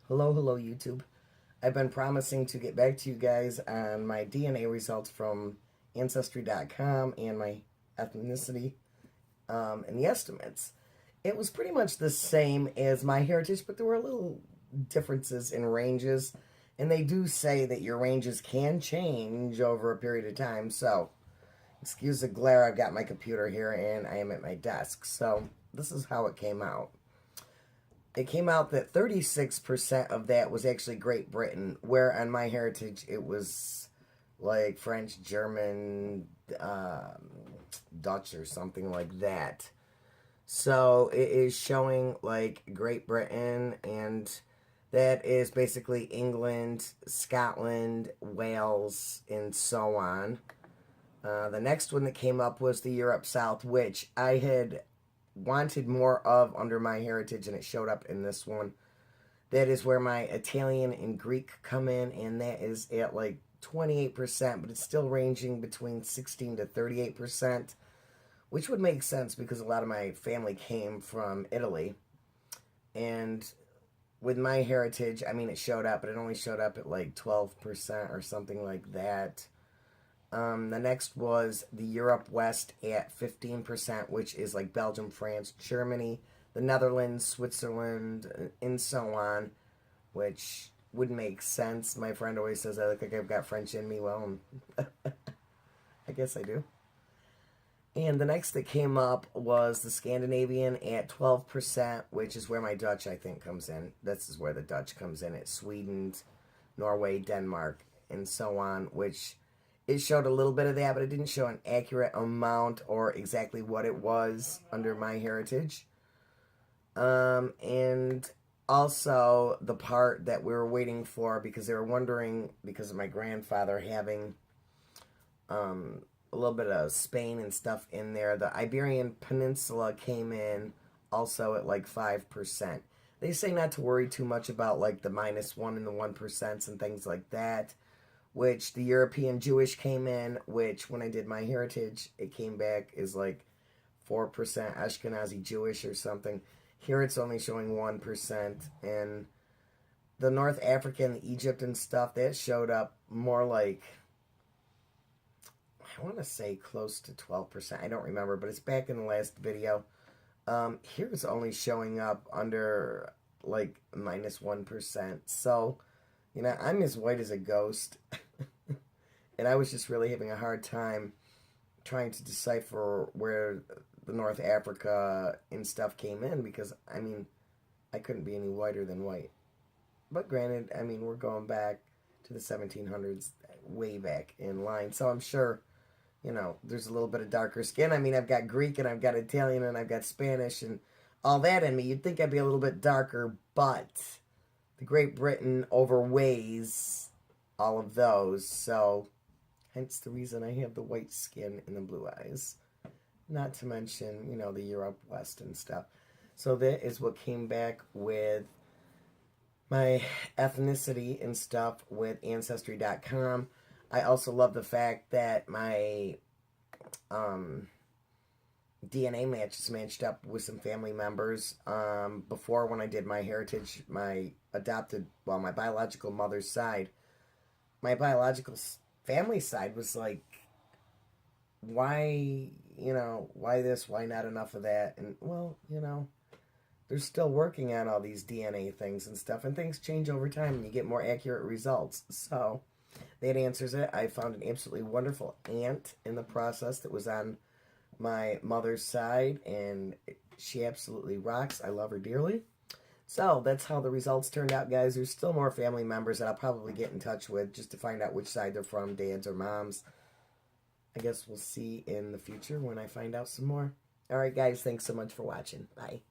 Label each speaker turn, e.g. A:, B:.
A: Hello, YouTube. I've been promising to get back to you guys on my DNA results from Ancestry.com and my ethnicity and the estimates. It was pretty much the same as my heritage, but there were little differences in ranges, and they do say that your ranges can change over a period of time. So, excuse the glare, I've got my computer here and I am at my desk. So, this is how it came out. It came out that 36% of that was actually Great Britain, where on my heritage it was like French, German, Dutch, or something like that. So it is showing like Great Britain, and that is basically England, Scotland, Wales, and so on. The next one that came up was the Europe South, which I had wanted more of under my heritage, and it showed up in this one. That is where my Italian and Greek come in, and that is at like 28%, but it's still ranging between 16 to 38%, which would make sense because a lot of my family came from Italy. And with my heritage, I mean, it showed up, but it only showed up at like 12% or something like that. The next was the Europe West at 15%, which is like Belgium, France, Germany, the Netherlands, Switzerland, and so on, which would make sense. My friend always says I look like I've got French in me. Well, I guess I do. And the next that came up was the Scandinavian at 12%, which is where my Dutch, I think, comes in. This is where the Dutch comes in, at Sweden, Norway, Denmark, and so on, which it showed a little bit of that, but it didn't show an accurate amount or exactly what it was under my heritage. And also the part that we were waiting for, because they were wondering, because of my grandfather having a little bit of Spain and stuff in there, the Iberian Peninsula came in also at like 5%. They say not to worry too much about like the -1 and the 1% and things like that, which the European Jewish came in, which when I did my heritage, it came back as like 4% Ashkenazi Jewish or something. Here it's only showing 1%. And the North African, the Egypt and stuff, that showed up more like, I want to say close to 12%. I don't remember, but it's back in the last video. Here it's only showing up under like -1%. So, you know, I'm as white as a ghost. And I was just really having a hard time trying to decipher where the North Africa and stuff came in, because, I mean, I couldn't be any whiter than white. But granted, I mean, we're going back to the 1700s, way back in line. So I'm sure, you know, there's a little bit of darker skin. I mean, I've got Greek and I've got Italian and I've got Spanish and all that in me. You'd think I'd be a little bit darker, but the Great Britain overweighs all of those, so hence the reason I have the white skin and the blue eyes. Not to mention, you know, the Europe West and stuff. So that is what came back with my ethnicity and stuff with Ancestry.com. I also love the fact that my DNA matches matched up with some family members. Before, when I did my heritage, my biological mother's side, my biological family side was like, why, you know, why this, why not enough of that? And, well, you know, they're still working on all these DNA things and stuff, and things change over time, and you get more accurate results. So, that answers it. I found an absolutely wonderful aunt in the process that was on my mother's side, and she absolutely rocks. I love her dearly. So, that's how the results turned out, guys. There's still more family members that I'll probably get in touch with just to find out which side they're from, dads or moms. I guess we'll see in the future when I find out some more. Alright, guys, thanks so much for watching. Bye.